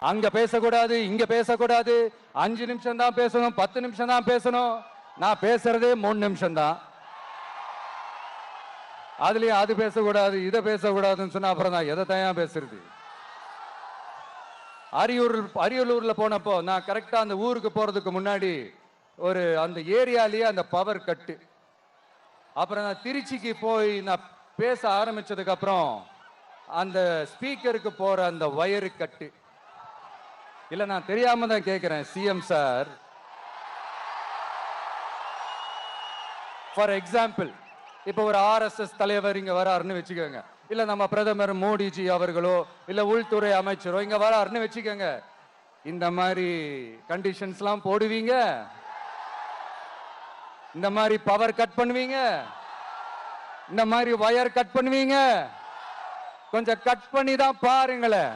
அங்க பேசக்கூடாது, இங்க பேசக்கூடாது, 5 நிமிஷம் தான் பேசணும், 10 நிமிஷம் தான் பேசணும். நான் பேசுறதே 3 நிமிஷம் தான். அதுலயும் அது பேசக்கூடாது, இதை பேசக்கூடாதுன்னு சொன்னா அப்புறம் நான் எதை தான் பேசுறது? அரியலூர்ல போனப்போ நான் கரெக்டா அந்த ஊருக்கு போறதுக்கு முன்னாடி ஒரு அந்த ஏரியாலேயே அந்த பவர் கட்டு. அப்புறம் நான் திருச்சிக்கு போய் நான் பேச ஆரம்பிச்சதுக்கு அப்புறம் அந்த ஸ்பீக்கருக்கு போற அந்த வயரு கட்டு. இல்ல நான் தெரியாம தான் கேட்கிறேன் சிஎம் சார். ஃபார் எக்ஸாம்பிள், இப்ப ஒரு ஆர்எஸ்எஸ் தலைவர் இங்க வராருன்னு வச்சுக்கோங்க, இல்ல நம்ம பிரதமர் மோடிஜி அவர்களோ இல்ல உள்துறை அமைச்சரோ இங்க வராருன்னு வச்சுக்கோங்க, இந்த மாதிரி கண்டிஷன்ஸ்லாம் போடுவீங்க? இந்த மாதிரி பவர் கட் பண்ணுவீங்க? இந்த மாதிரி வயர் கட் பண்ணுவீங்க? கொஞ்சம் கட் பண்ணி தான் பாருங்களேன்.